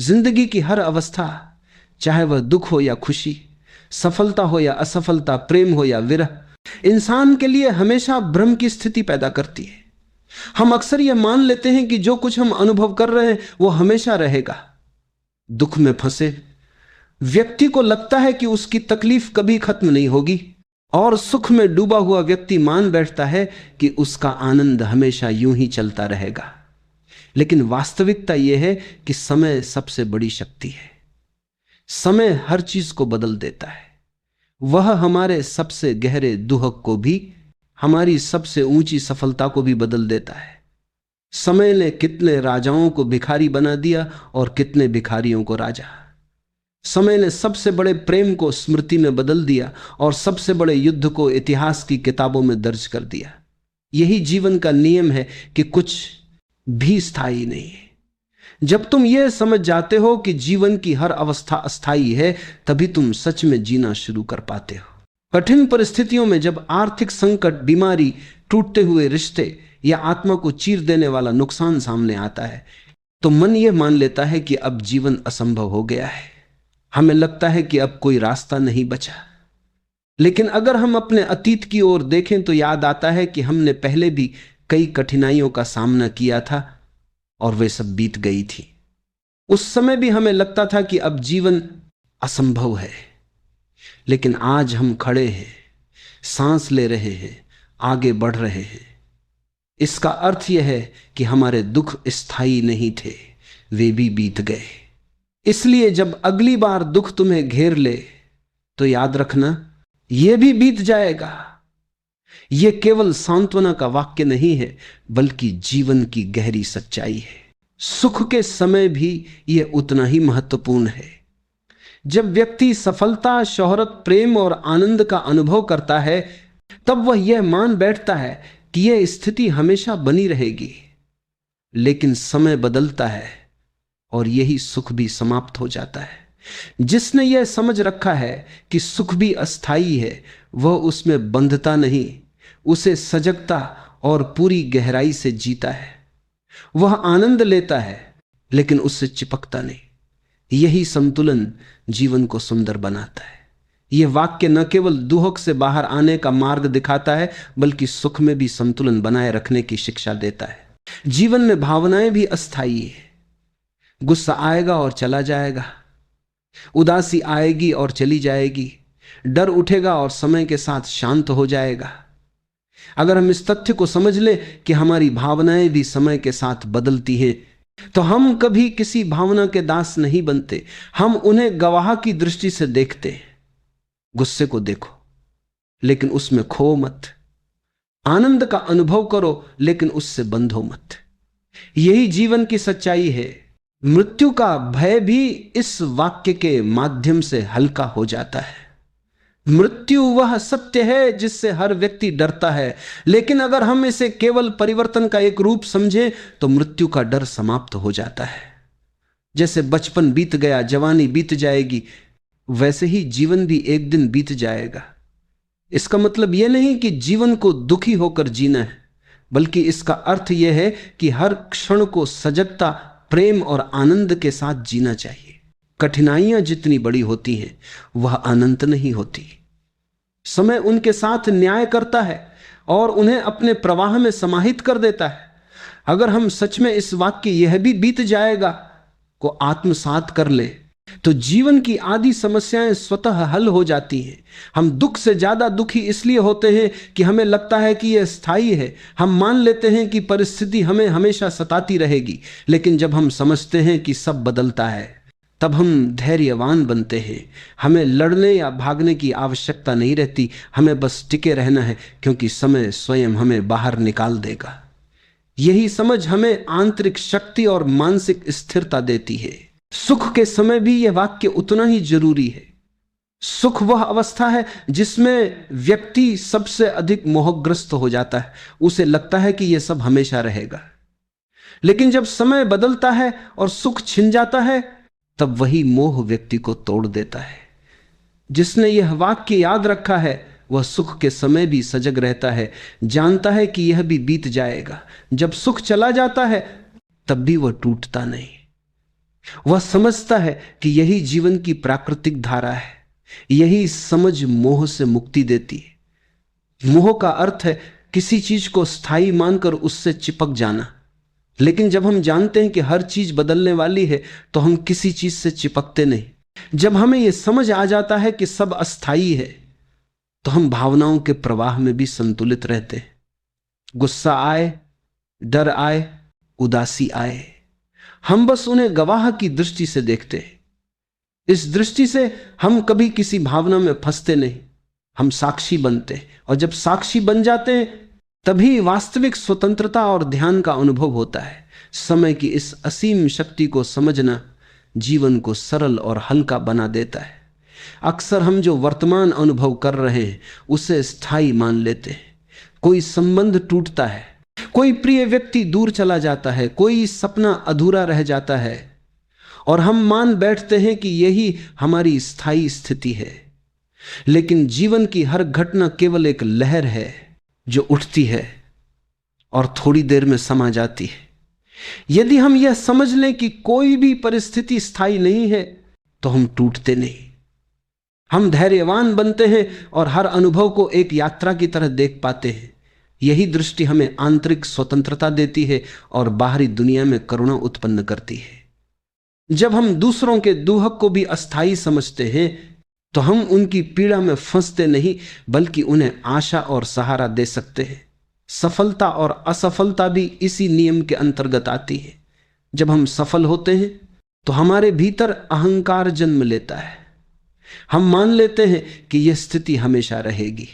जिंदगी की हर अवस्था, चाहे वह दुख हो या खुशी, सफलता हो या असफलता, प्रेम हो या विरह, इंसान के लिए हमेशा भ्रम की स्थिति पैदा करती है। हम अक्सर यह मान लेते हैं कि जो कुछ हम अनुभव कर रहे हैं वो हमेशा रहेगा। दुख में फंसे व्यक्ति को लगता है कि उसकी तकलीफ कभी खत्म नहीं होगी, और सुख में डूबा हुआ व्यक्ति मान बैठता है कि उसका आनंद हमेशा यूं ही चलता रहेगा। लेकिन वास्तविकता यह है कि समय सबसे बड़ी शक्ति है। समय हर चीज को बदल देता है। वह हमारे सबसे गहरे दुहक को भी, हमारी सबसे ऊंची सफलता को भी बदल देता है। समय ने कितने राजाओं को भिखारी बना दिया और कितने भिखारियों को राजा। समय ने सबसे बड़े प्रेम को स्मृति में बदल दिया और सबसे बड़े युद्ध को इतिहास की किताबों में दर्ज कर दिया। यही जीवन का नियम है कि कुछ भी स्थायी नहीं है। जब तुम यह समझ जाते हो कि जीवन की हर अवस्था अस्थायी है, तभी तुम सच में जीना शुरू कर पाते हो। कठिन परिस्थितियों में जब आर्थिक संकट, बीमारी, टूटते हुए रिश्ते या आत्मा को चीर देने वाला नुकसान सामने आता है, तो मन यह मान लेता है कि अब जीवन असंभव हो गया है। हमें लगता है कि अब कोई रास्ता नहीं बचा। लेकिन अगर हम अपने अतीत की ओर देखें तो याद आता है कि हमने पहले भी कई कठिनाइयों का सामना किया था और वे सब बीत गई थी। उस समय भी हमें लगता था कि अब जीवन असंभव है। लेकिन आज हम खड़े हैं, सांस ले रहे हैं, आगे बढ़ रहे हैं। इसका अर्थ यह है कि हमारे दुख स्थायी नहीं थे, वे भी बीत गए। इसलिए जब अगली बार दुख तुम्हें घेर ले तो याद रखना, यह भी बीत जाएगा। यह केवल सांत्वना का वाक्य नहीं है, बल्कि जीवन की गहरी सच्चाई है। सुख के समय भी यह उतना ही महत्वपूर्ण है। जब व्यक्ति सफलता, शोहरत, प्रेम और आनंद का अनुभव करता है, तब वह यह मान बैठता है कि यह स्थिति हमेशा बनी रहेगी। लेकिन समय बदलता है और यही सुख भी समाप्त हो जाता है। जिसने यह समझ रखा है कि सुख भी अस्थाई है, वह उसमें बंधता नहीं, उसे सजगता और पूरी गहराई से जीता है। वह आनंद लेता है लेकिन उससे चिपकता नहीं। यही संतुलन जीवन को सुंदर बनाता है। यह वाक्य न केवल दुहक से बाहर आने का मार्ग दिखाता है, बल्कि सुख में भी संतुलन बनाए रखने की शिक्षा देता है। जीवन में भावनाएं भी अस्थाई है। गुस्सा आएगा और चला जाएगा, उदासी आएगी और चली जाएगी, डर उठेगा और समय के साथ शांत हो जाएगा। अगर हम इस तथ्य को समझ लें कि हमारी भावनाएं भी समय के साथ बदलती हैं, तो हम कभी किसी भावना के दास नहीं बनते। हम उन्हें गवाह की दृष्टि से देखते हैं। गुस्से को देखो लेकिन उसमें खो मत, आनंद का अनुभव करो लेकिन उससे बंधो मत। यही जीवन की सच्चाई है। मृत्यु का भय भी इस वाक्य के माध्यम से हल्का हो जाता है। मृत्यु वह सत्य है जिससे हर व्यक्ति डरता है, लेकिन अगर हम इसे केवल परिवर्तन का एक रूप समझें तो मृत्यु का डर समाप्त हो जाता है। जैसे बचपन बीत गया, जवानी बीत जाएगी, वैसे ही जीवन भी एक दिन बीत जाएगा। इसका मतलब यह नहीं कि जीवन को दुखी होकर जीना है, बल्कि इसका अर्थ यह है कि हर क्षण को सजगता, प्रेम और आनंद के साथ जीना चाहिए। कठिनाइयां जितनी बड़ी होती हैं वह अनंत नहीं होती। समय उनके साथ न्याय करता है और उन्हें अपने प्रवाह में समाहित कर देता है। अगर हम सच में इस वाक्य यह भी बीत जाएगा को आत्मसात कर ले तो जीवन की आधी समस्याएं स्वतः हल हो जाती हैं। हम दुख से ज्यादा दुखी इसलिए होते हैं कि हमें लगता है कि यह स्थायी है। हम मान लेते हैं कि परिस्थिति हमें हमेशा सताती रहेगी, लेकिन जब हम समझते हैं कि सब बदलता है, तब हम धैर्यवान बनते हैं। हमें लड़ने या भागने की आवश्यकता नहीं रहती, हमें बस टिके रहना है, क्योंकि समय स्वयं हमें बाहर निकाल देगा। यही समझ हमें आंतरिक शक्ति और मानसिक स्थिरता देती है। सुख के समय भी यह वाक्य उतना ही जरूरी है। सुख वह अवस्था है जिसमें व्यक्ति सबसे अधिक मोहग्रस्त हो जाता है। उसे लगता है कि यह सब हमेशा रहेगा। लेकिन जब समय बदलता है और सुख छिन जाता है, तब वही मोह व्यक्ति को तोड़ देता है। जिसने यह वाक्य याद रखा है वह सुख के समय भी सजग रहता है, जानता है कि यह भी बीत जाएगा। जब सुख चला जाता है तब भी वह टूटता नहीं, वह समझता है कि यही जीवन की प्राकृतिक धारा है। यही समझ मोह से मुक्ति देती है। मोह का अर्थ है किसी चीज को स्थायी मानकर उससे चिपक जाना। लेकिन जब हम जानते हैं कि हर चीज बदलने वाली है तो हम किसी चीज से चिपकते नहीं। जब हमें यह समझ आ जाता है कि सब अस्थायी है तो हम भावनाओं के प्रवाह में भी संतुलित रहते हैं। गुस्सा आए, डर आए, उदासी आए, हम बस उन्हें गवाह की दृष्टि से देखते हैं। इस दृष्टि से हम कभी किसी भावना में फंसते नहीं, हम साक्षी बनते हैं। और जब साक्षी बन जाते हैं तभी वास्तविक स्वतंत्रता और ध्यान का अनुभव होता है। समय की इस असीम शक्ति को समझना जीवन को सरल और हल्का बना देता है। अक्सर हम जो वर्तमान अनुभव कर रहे हैं उसे स्थायी मान लेते हैं। कोई संबंध टूटता है, कोई प्रिय व्यक्ति दूर चला जाता है, कोई सपना अधूरा रह जाता है और हम मान बैठते हैं कि यही हमारी स्थायी स्थिति है। लेकिन जीवन की हर घटना केवल एक लहर है जो उठती है और थोड़ी देर में समा जाती है। यदि हम यह समझ लें कि कोई भी परिस्थिति स्थायी नहीं है तो हम टूटते नहीं, हम धैर्यवान बनते हैं और हर अनुभव को एक यात्रा की तरह देख पाते हैं। यही दृष्टि हमें आंतरिक स्वतंत्रता देती है और बाहरी दुनिया में करुणा उत्पन्न करती है। जब हम दूसरों के दुहक को भी अस्थायी समझते हैं तो हम उनकी पीड़ा में फंसते नहीं बल्कि उन्हें आशा और सहारा दे सकते हैं। सफलता और असफलता भी इसी नियम के अंतर्गत आती है। जब हम सफल होते हैं तो हमारे भीतर अहंकार जन्म लेता है। हम मान लेते हैं कि यह स्थिति हमेशा रहेगी।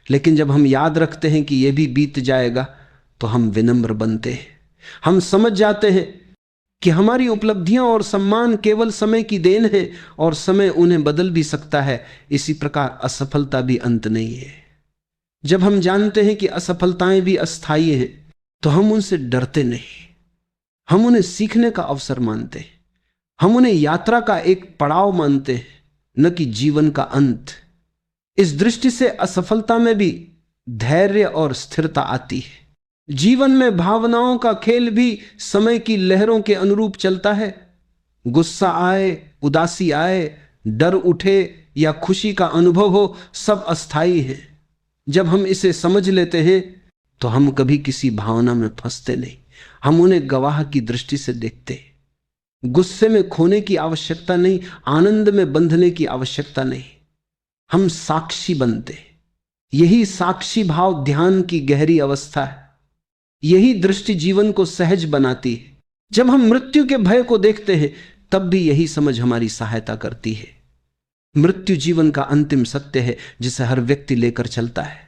लेकिन जब हम याद रखते हैं कि यह भी बीत जाएगा तो हम विनम्र बनते हैं। हम समझ जाते हैं कि हमारी उपलब्धियां और सम्मान केवल समय की देन है और समय उन्हें बदल भी सकता है। इसी प्रकार असफलता भी अंत नहीं है। जब हम जानते हैं कि असफलताएं भी अस्थायी हैं तो हम उनसे डरते नहीं, हम उन्हें सीखने का अवसर मानते हैं। हम उन्हें यात्रा का एक पड़ाव मानते हैं, न कि जीवन का अंत। इस दृष्टि से असफलता में भी धैर्य और स्थिरता आती है। जीवन में भावनाओं का खेल भी समय की लहरों के अनुरूप चलता है। गुस्सा आए, उदासी आए, डर उठे या खुशी का अनुभव हो, सब अस्थायी है। जब हम इसे समझ लेते हैं तो हम कभी किसी भावना में फंसते नहीं, हम उन्हें गवाह की दृष्टि से देखते हैं। गुस्से में खोने की आवश्यकता नहीं, आनंद में बंधने की आवश्यकता नहीं, हम साक्षी बनते। यही साक्षी भाव ध्यान की गहरी अवस्था है। यही दृष्टि जीवन को सहज बनाती है। जब हम मृत्यु के भय को देखते हैं तब भी यही समझ हमारी सहायता करती है। मृत्यु जीवन का अंतिम सत्य है जिसे हर व्यक्ति लेकर चलता है।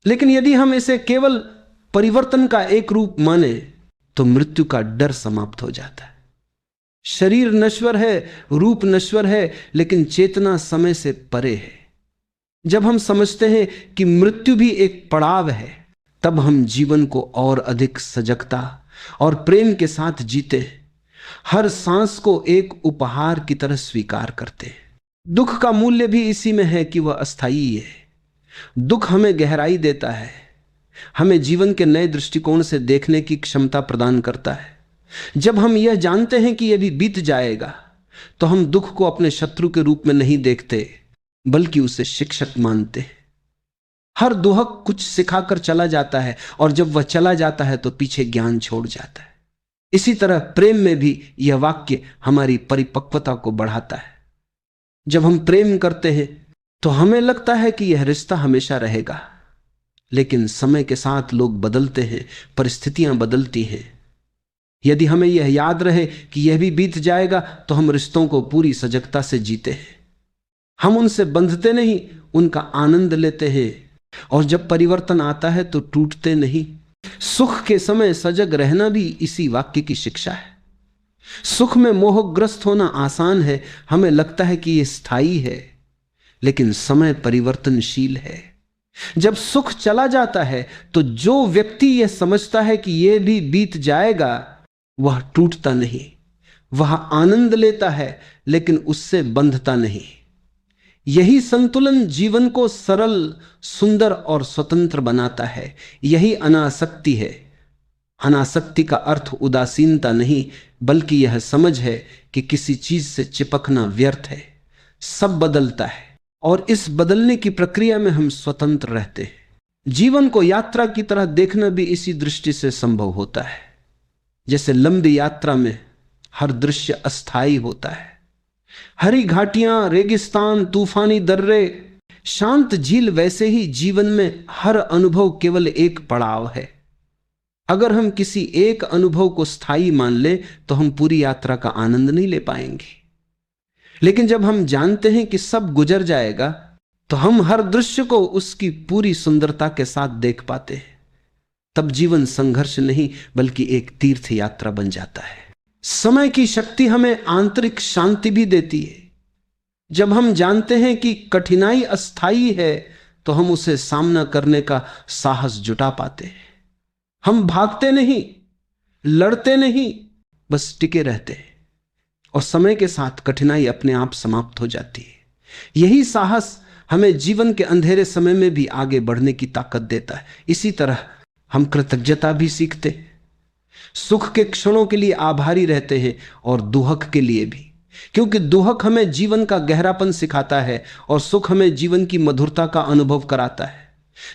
लेकिन यदि हम इसे केवल परिवर्तन का एक रूप माने तो मृत्यु का डर समाप्त हो जाता है। शरीर नश्वर है, रूप नश्वर है, लेकिन चेतना समय से परे है। जब हम समझते हैं कि मृत्यु भी एक पड़ाव है तब हम जीवन को और अधिक सजगता और प्रेम के साथ जीते हैं। हर सांस को एक उपहार की तरह स्वीकार करते हैं। दुख का मूल्य भी इसी में है कि वह अस्थायी है। दुख हमें गहराई देता है, हमें जीवन के नए दृष्टिकोण से देखने की क्षमता प्रदान करता है। जब हम यह जानते हैं कि यह भी बीत जाएगा तो हम दुख को अपने शत्रु के रूप में नहीं देखते बल्कि उसे शिक्षक मानते हैं। हर दुहक कुछ सिखाकर चला जाता है और जब वह चला जाता है तो पीछे ज्ञान छोड़ जाता है। इसी तरह प्रेम में भी यह वाक्य हमारी परिपक्वता को बढ़ाता है। जब हम प्रेम करते हैं तो हमें लगता है कि यह रिश्ता हमेशा रहेगा, लेकिन समय के साथ लोग बदलते हैं, परिस्थितियां बदलती हैं। यदि हमें यह याद रहे कि यह भी बीत जाएगा तो हम रिश्तों को पूरी सजगता से जीते हैं। हम उनसे बंधते नहीं, उनका आनंद लेते हैं और जब परिवर्तन आता है तो टूटते नहीं। सुख के समय सजग रहना भी इसी वाक्य की शिक्षा है। सुख में मोहग्रस्त होना आसान है, हमें लगता है कि यह स्थायी है, लेकिन समय परिवर्तनशील है। जब सुख चला जाता है तो जो व्यक्ति यह समझता है कि यह भी बीत जाएगा वह टूटता नहीं, वह आनंद लेता है लेकिन उससे बंधता नहीं। यही संतुलन जीवन को सरल, सुंदर और स्वतंत्र बनाता है। यही अनासक्ति है। अनासक्ति का अर्थ उदासीनता नहीं, बल्कि यह समझ है कि किसी चीज से चिपकना व्यर्थ है। सब बदलता है और इस बदलने की प्रक्रिया में हम स्वतंत्र रहते हैं। जीवन को यात्रा की तरह देखना भी इसी दृष्टि से संभव होता है। जैसे लंबी यात्रा में हर दृश्य अस्थायी होता है। हरी घाटियां, रेगिस्तान, तूफानी दर्रे, शांत झील, वैसे ही जीवन में हर अनुभव केवल एक पड़ाव है। अगर हम किसी एक अनुभव को स्थायी मान लें तो हम पूरी यात्रा का आनंद नहीं ले पाएंगे। लेकिन जब हम जानते हैं कि सब गुजर जाएगा तो हम हर दृश्य को उसकी पूरी सुंदरता के साथ देख पाते हैं। तब जीवन संघर्ष नहीं बल्कि एक तीर्थ यात्रा बन जाता है। समय की शक्ति हमें आंतरिक शांति भी देती है। जब हम जानते हैं कि कठिनाई अस्थायी है तो हम उसे सामना करने का साहस जुटा पाते हैं। हम भागते नहीं, लड़ते नहीं, बस टिके रहते हैं और समय के साथ कठिनाई अपने आप समाप्त हो जाती है। यही साहस हमें जीवन के अंधेरे समय में भी आगे बढ़ने की ताकत देता है। इसी तरह हम कृतज्ञता भी सीखते, सुख के क्षणों के लिए आभारी रहते हैं और दुहक के लिए भी, क्योंकि दुहक हमें जीवन का गहरापन सिखाता है और सुख हमें जीवन की मधुरता का अनुभव कराता है।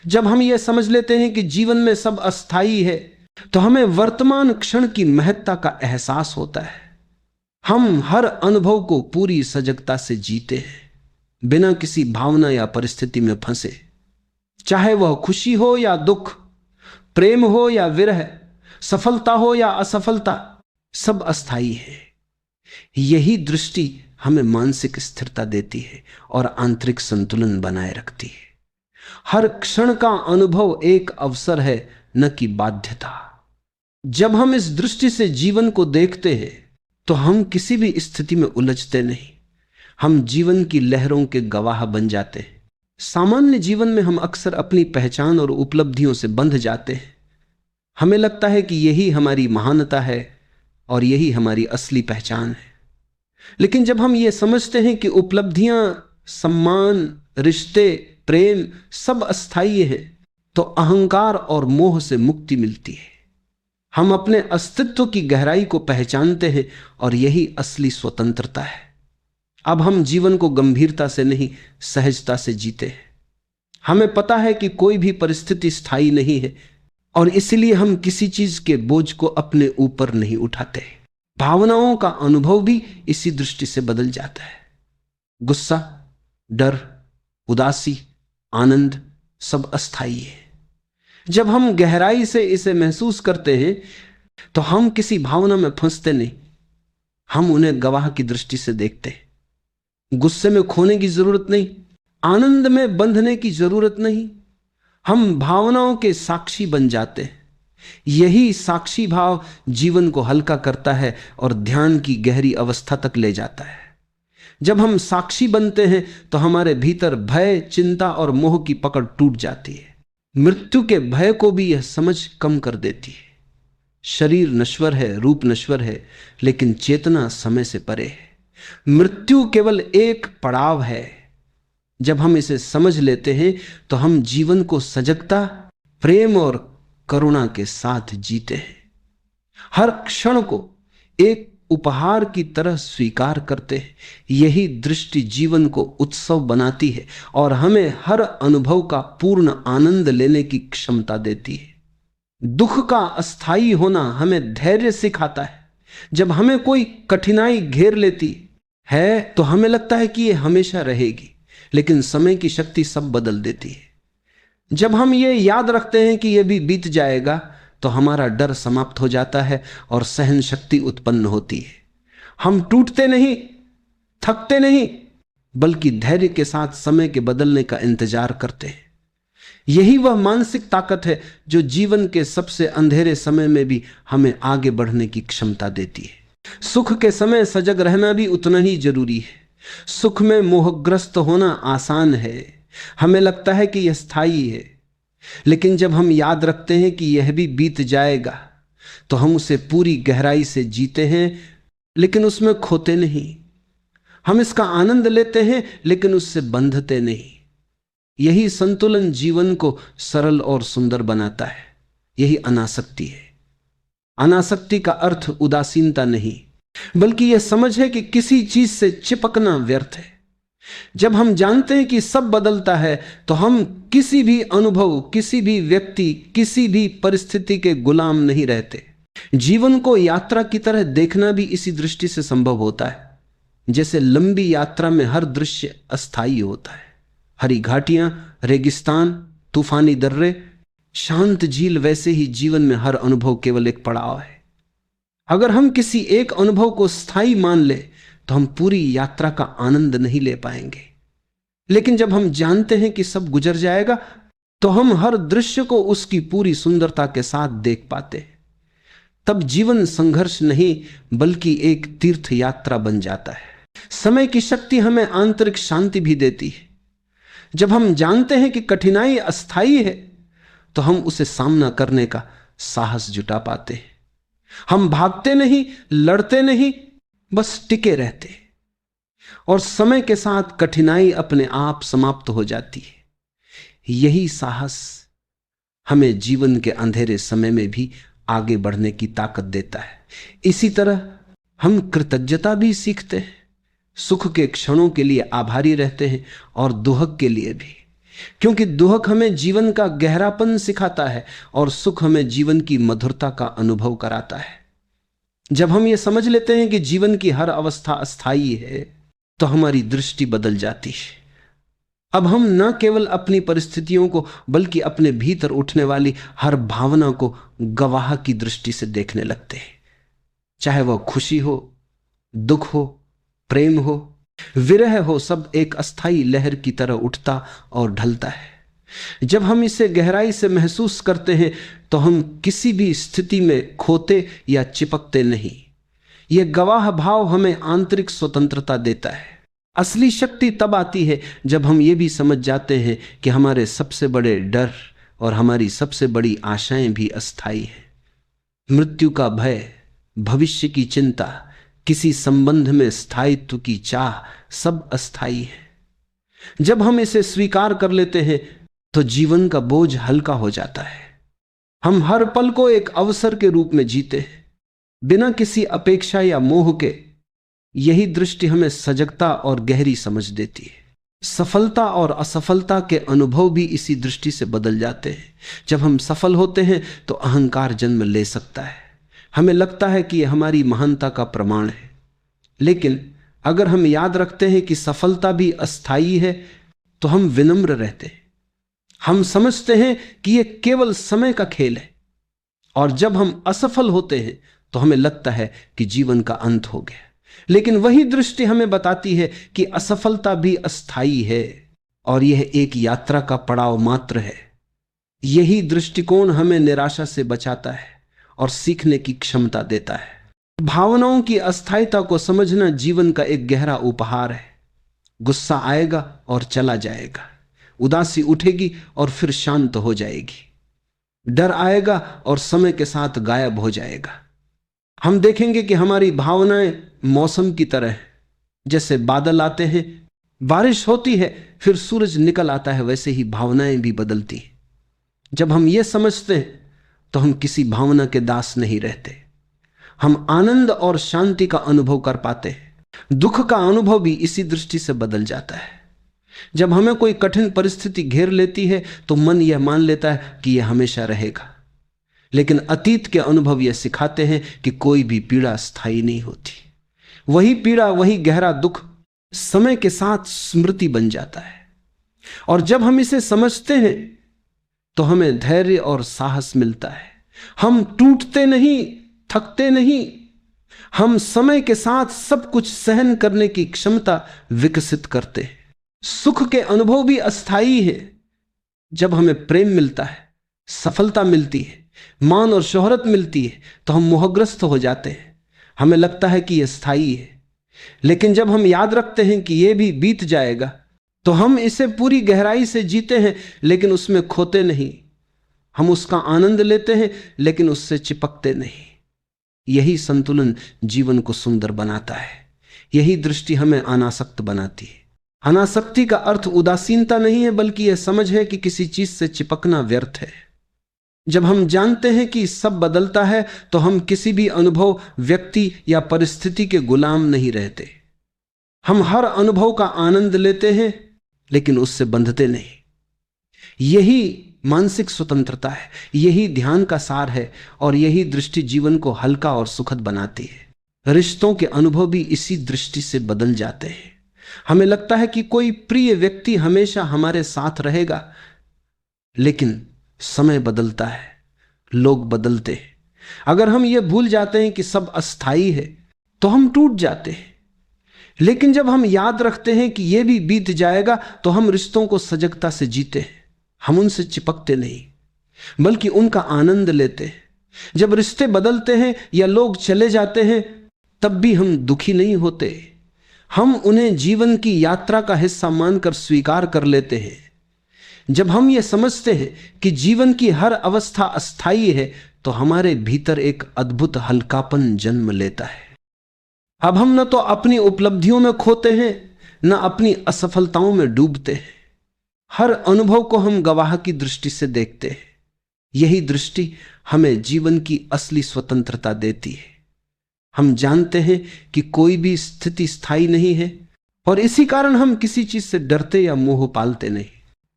जब हम यह समझ लेते हैं कि जीवन में सब अस्थायी है तो हमें वर्तमान क्षण की महत्ता का एहसास होता है। हम हर अनुभव को पूरी सजगता से जीते हैं, बिना किसी भावना या परिस्थिति में फंसे। चाहे वह खुशी हो या दुख, प्रेम हो या विरह, सफलता हो या असफलता, सब अस्थायी है। यही दृष्टि हमें मानसिक स्थिरता देती है और आंतरिक संतुलन बनाए रखती है। हर क्षण का अनुभव एक अवसर है, न कि बाध्यता। जब हम इस दृष्टि से जीवन को देखते हैं तो हम किसी भी स्थिति में उलझते नहीं। हम जीवन की लहरों के गवाह बन जाते हैं। सामान्य जीवन में हम अक्सर अपनी पहचान और उपलब्धियों से बंध जाते हैं। हमें लगता है कि यही हमारी महानता है और यही हमारी असली पहचान है। लेकिन जब हम ये समझते हैं कि उपलब्धियां, सम्मान, रिश्ते, प्रेम सब अस्थायी है तो अहंकार और मोह से मुक्ति मिलती है। हम अपने अस्तित्व की गहराई को पहचानते हैं और यही असली स्वतंत्रता है। अब हम जीवन को गंभीरता से नहीं, सहजता से जीते हैं। हमें पता है कि कोई भी परिस्थिति स्थायी नहीं है और इसलिए हम किसी चीज के बोझ को अपने ऊपर नहीं उठाते। भावनाओं का अनुभव भी इसी दृष्टि से बदल जाता है। गुस्सा, डर, उदासी, आनंद सब अस्थायी है। जब हम गहराई से इसे महसूस करते हैं तो हम किसी भावना में फंसते नहीं, हम उन्हें गवाह की दृष्टि से देखते हैं। गुस्से में खोने की जरूरत नहीं, आनंद में बंधने की जरूरत नहीं। हम भावनाओं के साक्षी बन जाते हैं। यही साक्षी भाव जीवन को हल्का करता है और ध्यान की गहरी अवस्था तक ले जाता है। जब हम साक्षी बनते हैं तो हमारे भीतर भय, चिंता और मोह की पकड़ टूट जाती है। मृत्यु के भय को भी यह समझ कम कर देती है। शरीर नश्वर है, रूप नश्वर है, लेकिन चेतना समय से परे है। मृत्यु केवल एक पड़ाव है। जब हम इसे समझ लेते हैं तो हम जीवन को सजगता, प्रेम और करुणा के साथ जीते हैं। हर क्षण को एक उपहार की तरह स्वीकार करते हैं। यही दृष्टि जीवन को उत्सव बनाती है और हमें हर अनुभव का पूर्ण आनंद लेने की क्षमता देती है। दुख का अस्थायी होना हमें धैर्य सिखाता है। जब हमें कोई कठिनाई घेर लेती है तो हमें लगता है कि यह हमेशा रहेगी, लेकिन समय की शक्ति सब बदल देती है। जब हम ये याद रखते हैं कि यह भी बीत जाएगा तो हमारा डर समाप्त हो जाता है और सहन शक्ति उत्पन्न होती है। हम टूटते नहीं, थकते नहीं, बल्कि धैर्य के साथ समय के बदलने का इंतजार करते हैं। यही वह मानसिक ताकत है जो जीवन के सबसे अंधेरे समय में भी हमें आगे बढ़ने की क्षमता देती है। सुख के समय सजग रहना भी उतना ही जरूरी है। सुख में मोहग्रस्त होना आसान है। हमें लगता है कि यह स्थायी है, लेकिन जब हम याद रखते हैं कि यह भी बीत जाएगा तो हम उसे पूरी गहराई से जीते हैं, लेकिन उसमें खोते नहीं। हम इसका आनंद लेते हैं लेकिन उससे बंधते नहीं। यही संतुलन जीवन को सरल और सुंदर बनाता है। यही अनासक्ति है। अनासक्ति का अर्थ उदासीनता नहीं, बल्कि यह समझ है कि किसी चीज से चिपकना व्यर्थ है। जब हम जानते हैं कि सब बदलता है, तो हम किसी भी अनुभव, किसी भी व्यक्ति, किसी भी परिस्थिति के गुलाम नहीं रहते। जीवन को यात्रा की तरह देखना भी इसी दृष्टि से संभव होता है। जैसे लंबी यात्रा में हर दृश्य अस्थायी होता है, हरी घाटियां, रेगिस्तान, तूफानी दर्रे, शांत झील, वैसे ही जीवन में हर अनुभव केवल एक पड़ाव है। अगर हम किसी एक अनुभव को स्थायी मान ले तो हम पूरी यात्रा का आनंद नहीं ले पाएंगे। लेकिन जब हम जानते हैं कि सब गुजर जाएगा, तो हम हर दृश्य को उसकी पूरी सुंदरता के साथ देख पाते हैं। तब जीवन संघर्ष नहीं, बल्कि एक तीर्थ यात्रा बन जाता है। समय की शक्ति हमें आंतरिक शांति भी देती है। जब हम जानते हैं कि कठिनाई अस्थायी है, तो हम उसे सामना करने का साहस जुटा पाते हैं। हम भागते नहीं, लड़ते नहीं, बस टिके रहते, और समय के साथ कठिनाई अपने आप समाप्त हो जाती है। यही साहस हमें जीवन के अंधेरे समय में भी आगे बढ़ने की ताकत देता है। इसी तरह हम कृतज्ञता भी सीखते हैं। सुख के क्षणों के लिए आभारी रहते हैं और दुहक के लिए भी, क्योंकि दुहक हमें जीवन का गहरापन सिखाता है और सुख हमें जीवन की मधुरता का अनुभव कराता है। जब हम ये समझ लेते हैं कि जीवन की हर अवस्था अस्थायी है, तो हमारी दृष्टि बदल जाती है। अब हम न केवल अपनी परिस्थितियों को, बल्कि अपने भीतर उठने वाली हर भावना को गवाह की दृष्टि से देखने लगते हैं। चाहे वह खुशी हो, दुख हो, प्रेम हो, विरह हो, सब एक अस्थायी लहर की तरह उठता और ढलता है। जब हम इसे गहराई से महसूस करते हैं, तो हम किसी भी स्थिति में खोते या चिपकते नहीं। यह गवाह भाव हमें आंतरिक स्वतंत्रता देता है। असली शक्ति तब आती है जब हम ये भी समझ जाते हैं कि हमारे सबसे बड़े डर और हमारी सबसे बड़ी आशाएं भी अस्थायी हैं। मृत्यु का भय, भविष्य की चिंता, किसी संबंध में स्थायित्व की चाह, सब अस्थायी है। जब हम इसे स्वीकार कर लेते हैं, तो जीवन का बोझ हल्का हो जाता है। हम हर पल को एक अवसर के रूप में जीते हैं, बिना किसी अपेक्षा या मोह के। यही दृष्टि हमें सजगता और गहरी समझ देती है। सफलता और असफलता के अनुभव भी इसी दृष्टि से बदल जाते हैं। जब हम सफल होते हैं, तो अहंकार जन्म ले सकता है। हमें लगता है कि यह हमारी महानता का प्रमाण है। लेकिन अगर हम याद रखते हैं कि सफलता भी अस्थायी है, तो हम विनम्र रहते हैं। हम समझते हैं कि यह केवल समय का खेल है, और जब हम असफल होते हैं, तो हमें लगता है कि जीवन का अंत हो गया। लेकिन वही दृष्टि हमें बताती है कि असफलता भी अस्थायी है और यह एक यात्रा का पड़ाव मात्र है। यही दृष्टिकोण हमें निराशा से बचाता है और सीखने की क्षमता देता है। भावनाओं की अस्थायीता को समझना जीवन का एक गहरा उपहार है। गुस्सा आएगा और चला जाएगा, उदासी उठेगी और फिर शांत हो जाएगी, डर आएगा और समय के साथ गायब हो जाएगा। हम देखेंगे कि हमारी भावनाएं मौसम की तरह है। जैसे बादल आते हैं, बारिश होती है, फिर सूरज निकल आता है, वैसे ही भावनाएं भी बदलती हैं। जब हम ये समझते हैं, तो हम किसी भावना के दास नहीं रहते। हम आनंद और शांति का अनुभव कर पाते हैं। दुख का अनुभव भी इसी दृष्टि से बदल जाता है। जब हमें कोई कठिन परिस्थिति घेर लेती है, तो मन यह मान लेता है कि यह हमेशा रहेगा। लेकिन अतीत के अनुभव यह सिखाते हैं कि कोई भी पीड़ा स्थायी नहीं होती। वही पीड़ा, वही गहरा दुख समय के साथ स्मृति बन जाता है। और जब हम इसे समझते हैं, तो हमें धैर्य और साहस मिलता है। हम टूटते नहीं, थकते नहीं। हम समय के साथ सब कुछ सहन करने की क्षमता विकसित करते हैं। सुख के अनुभव भी अस्थायी है। जब हमें प्रेम मिलता है, सफलता मिलती है, मान और शोहरत मिलती है, तो हम मोहग्रस्त हो जाते हैं। हमें लगता है कि यह स्थायी है। लेकिन जब हम याद रखते हैं कि यह भी बीत जाएगा, तो हम इसे पूरी गहराई से जीते हैं, लेकिन उसमें खोते नहीं। हम उसका आनंद लेते हैं, लेकिन उससे चिपकते नहीं। यही संतुलन जीवन को सुंदर बनाता है। यही दृष्टि हमें अनासक्त बनाती है। अनासक्ति का अर्थ उदासीनता नहीं है, बल्कि यह समझ है कि किसी चीज से चिपकना व्यर्थ है। जब हम जानते हैं कि सब बदलता है तो हम किसी भी अनुभव, व्यक्ति या परिस्थिति के गुलाम नहीं रहते। हम हर अनुभव का आनंद लेते हैं लेकिन उससे बंधते नहीं। यही मानसिक स्वतंत्रता है, यही ध्यान का सार है और यही दृष्टि जीवन को हल्का और सुखद बनाती है। रिश्तों के अनुभव भी इसी दृष्टि से बदल जाते हैं। हमें लगता है कि कोई प्रिय व्यक्ति हमेशा हमारे साथ रहेगा, लेकिन समय बदलता है, लोग बदलते हैं। अगर हम ये भूल जाते हैं कि सब अस्थाई है तो हम टूट जाते हैं। लेकिन जब हम याद रखते हैं कि यह भी बीत जाएगा तो हम रिश्तों को सजगता से जीते हैं। हम उनसे चिपकते नहीं बल्कि उनका आनंद लेते हैं। जब रिश्ते बदलते हैं या लोग चले जाते हैं तब भी हम दुखी नहीं होते। हम उन्हें जीवन की यात्रा का हिस्सा मानकर स्वीकार कर लेते हैं। जब हम ये समझते हैं कि जीवन की हर अवस्था अस्थायी है तो हमारे भीतर एक अद्भुत हल्कापन जन्म लेता है। अब हम न तो अपनी उपलब्धियों में खोते हैं न अपनी असफलताओं में डूबते हैं। हर अनुभव को हम गवाह की दृष्टि से देखते हैं। यही दृष्टि हमें जीवन की असली स्वतंत्रता देती है। हम जानते हैं कि कोई भी स्थिति स्थायी नहीं है और इसी कारण हम किसी चीज से डरते या मोह पालते नहीं।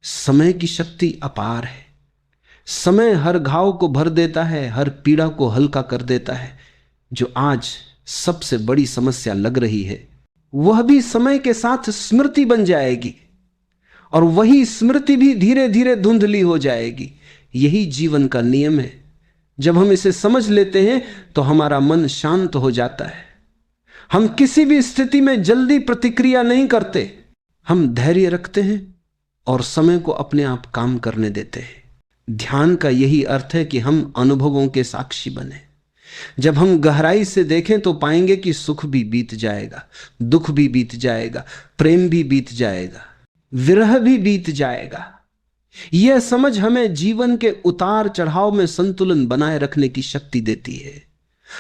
समय की शक्ति अपार है। समय हर घाव को भर देता है, हर पीड़ा को हल्का कर देता है। जो आज सबसे बड़ी समस्या लग रही है वह भी समय के साथ स्मृति बन जाएगी और वही स्मृति भी धीरे धीरे धुंधली हो जाएगी। यही जीवन का नियम है। जब हम इसे समझ लेते हैं तो हमारा मन शांत हो जाता है। हम किसी भी स्थिति में जल्दी प्रतिक्रिया नहीं करते। हम धैर्य रखते हैं और समय को अपने आप काम करने देते हैं। ध्यान का यही अर्थ है कि हम अनुभवों के साक्षी बने। जब हम गहराई से देखें तो पाएंगे कि सुख भी बीत जाएगा, दुख भी बीत जाएगा, प्रेम भी बीत जाएगा, विरह भी बीत जाएगा। यह समझ हमें जीवन के उतार चढ़ाव में संतुलन बनाए रखने की शक्ति देती है।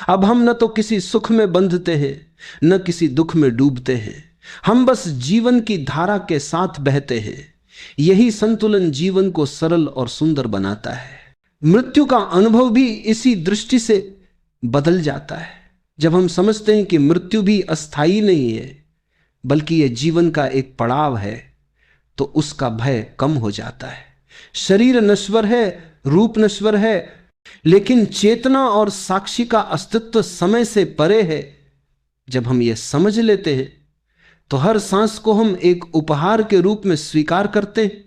अब हम न तो किसी सुख में बंधते हैं न किसी दुख में डूबते हैं। हम बस जीवन की धारा के साथ बहते हैं। यही संतुलन जीवन को सरल और सुंदर बनाता है। मृत्यु का अनुभव भी इसी दृष्टि से बदल जाता है। जब हम समझते हैं कि मृत्यु भी अस्थायी नहीं है बल्कि यह जीवन का एक पड़ाव है तो उसका भय कम हो जाता है। शरीर नश्वर है, रूप नश्वर है, लेकिन चेतना और साक्षी का अस्तित्व समय से परे है। जब हम यह समझ लेते हैं तो हर सांस को हम एक उपहार के रूप में स्वीकार करते हैं।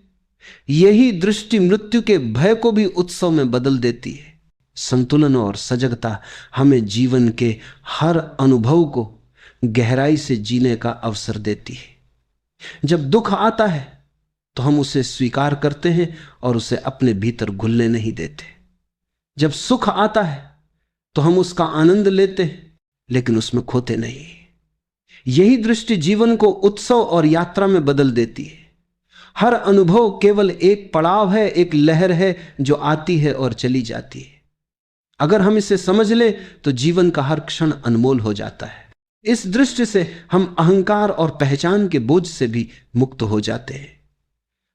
यही दृष्टि मृत्यु के भय को भी उत्सव में बदल देती है। संतुलन और सजगता हमें जीवन के हर अनुभव को गहराई से जीने का अवसर देती है। जब दुख आता है तो हम उसे स्वीकार करते हैं और उसे अपने भीतर घुलने नहीं देते। जब सुख आता है तो हम उसका आनंद लेते हैं लेकिन उसमें खोते नहीं। यही दृष्टि जीवन को उत्सव और यात्रा में बदल देती है। हर अनुभव केवल एक पड़ाव है, एक लहर है जो आती है और चली जाती है। अगर हम इसे समझ ले तो जीवन का हर क्षण अनमोल हो जाता है। इस दृष्टि से हम अहंकार और पहचान के बोझ से भी मुक्त हो जाते हैं।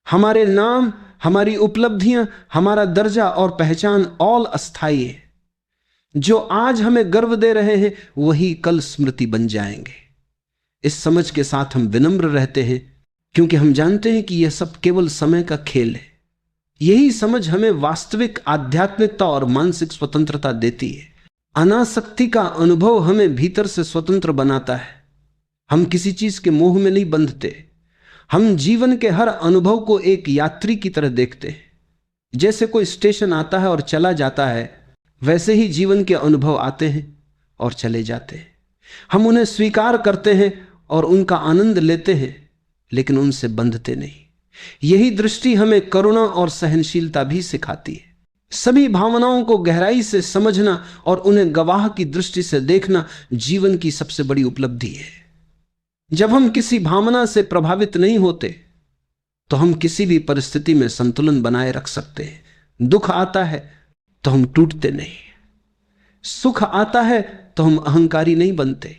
हमारे नाम, हमारी उपलब्धियां, हमारा दर्जा और पहचान ऑल अस्थायी है। जो आज हमें गर्व दे रहे हैं वही कल स्मृति बन जाएंगे। इस समझ के साथ हम विनम्र रहते हैं क्योंकि हम जानते हैं कि यह सब केवल समय का खेल है। यही समझ हमें वास्तविक आध्यात्मिकता और मानसिक स्वतंत्रता देती है। अनासक्ति का अनुभव हमें भीतर से स्वतंत्र बनाता है। हम किसी चीज के मोह में नहीं बंधते। हम जीवन के हर अनुभव को एक यात्री की तरह देखते हैं। जैसे कोई स्टेशन आता है और चला जाता है, वैसे ही जीवन के अनुभव आते हैं और चले जाते हैं। हम उन्हें स्वीकार करते हैं और उनका आनंद लेते हैं लेकिन उनसे बंधते नहीं। यही दृष्टि हमें करुणा और सहनशीलता भी सिखाती है। सभी भावनाओं को गहराई से समझना और उन्हें गवाह की दृष्टि से देखना जीवन की सबसे बड़ी उपलब्धि है। जब हम किसी भावना से प्रभावित नहीं होते तो हम किसी भी परिस्थिति में संतुलन बनाए रख सकते हैं। दुख आता है तो हम टूटते नहीं, सुख आता है तो हम अहंकारी नहीं बनते,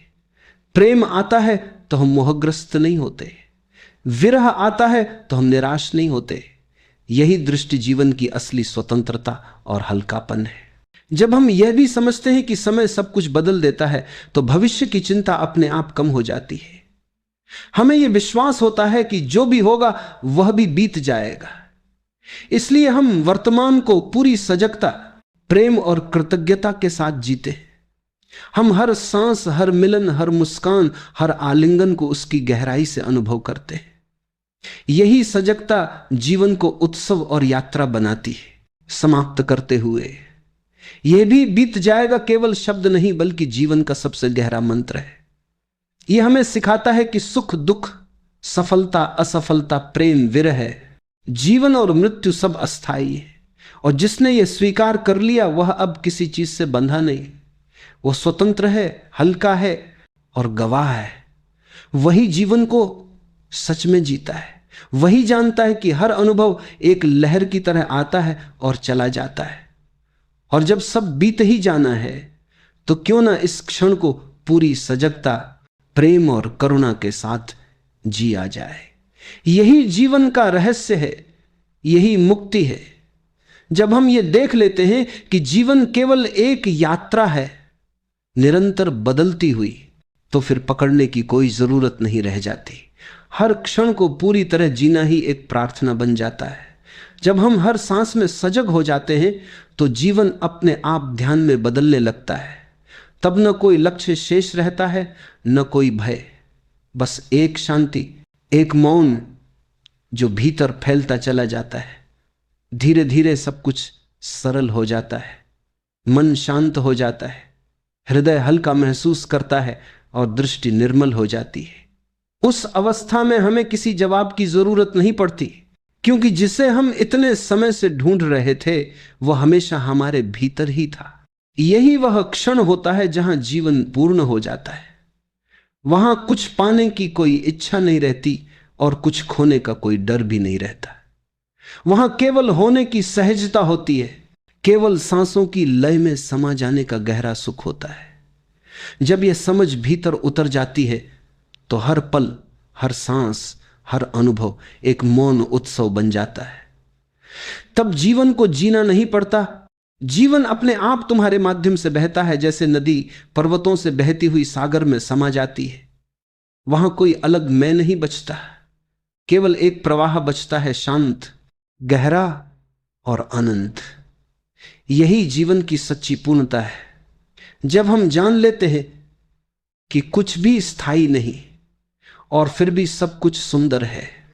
प्रेम आता है तो हम मोहग्रस्त नहीं होते, विरह आता है तो हम निराश नहीं होते, यही दृष्टि जीवन की असली स्वतंत्रता और हल्कापन है। जब हम यह भी समझते हैं कि समय सब कुछ बदल देता है, तो भविष्य की चिंता अपने आप कम हो जाती है। हमें यह विश्वास होता है कि जो भी होगा वह भी बीत जाएगा। इसलिए हम वर्तमान को पूरी सजगता, प्रेम और कृतज्ञता के साथ जीते हैं। हम हर सांस, हर मिलन, हर मुस्कान, हर आलिंगन को उसकी गहराई से अनुभव करते हैं। यही सजगता जीवन को उत्सव और यात्रा बनाती है। समाप्त करते हुए, यह भी बीत जाएगा केवल शब्द नहीं, बल्कि जीवन का सबसे गहरा मंत्र है। यह हमें सिखाता है कि सुख दुख, सफलता असफलता, प्रेम विरह, जीवन और मृत्यु सब अस्थाई है। और जिसने यह स्वीकार कर लिया वह अब किसी चीज से बंधा नहीं। वह स्वतंत्र है, हल्का है और गवाह है। वही जीवन को सच में जीता है। वही जानता है कि हर अनुभव एक लहर की तरह आता है और चला जाता है। और जब सब बीत ही जाना है, तो क्यों ना इस क्षण को पूरी सजगता, प्रेम और करुणा के साथ जिया जाए। यही जीवन का रहस्य है, यही मुक्ति है। जब हम ये देख लेते हैं कि जीवन केवल एक यात्रा है, निरंतर बदलती हुई, तो फिर पकड़ने की कोई जरूरत नहीं रह जाती। हर क्षण को पूरी तरह जीना ही एक प्रार्थना बन जाता है। जब हम हर सांस में सजग हो जाते हैं, तो जीवन अपने आप ध्यान में बदलने लगता है। तब न कोई लक्ष्य शेष रहता है, न कोई भय, बस एक शांति, एक मौन जो भीतर फैलता चला जाता है। धीरे धीरे सब कुछ सरल हो जाता है, मन शांत हो जाता है, हृदय हल्का महसूस करता है और दृष्टि निर्मल हो जाती है। उस अवस्था में हमें किसी जवाब की जरूरत नहीं पड़ती, क्योंकि जिसे हम इतने समय से ढूंढ रहे थे वह हमेशा हमारे भीतर ही था। यही वह क्षण होता है जहां जीवन पूर्ण हो जाता है। वहां कुछ पाने की कोई इच्छा नहीं रहती और कुछ खोने का कोई डर भी नहीं रहता। वहां केवल होने की सहजता होती है, केवल सांसों की लय में समा जाने का गहरा सुख होता है। जब यह समझ भीतर उतर जाती है, तो हर पल, हर सांस, हर अनुभव एक मौन उत्सव बन जाता है। तब जीवन को जीना नहीं पड़ता। जीवन अपने आप तुम्हारे माध्यम से बहता है, जैसे नदी पर्वतों से बहती हुई सागर में समा जाती है। वहां कोई अलग मैं नहीं बचता, केवल एक प्रवाह बचता है, शांत, गहरा और अनंत। यही जीवन की सच्ची पूर्णता है। जब हम जान लेते हैं कि कुछ भी स्थायी नहीं और फिर भी सब कुछ सुंदर है,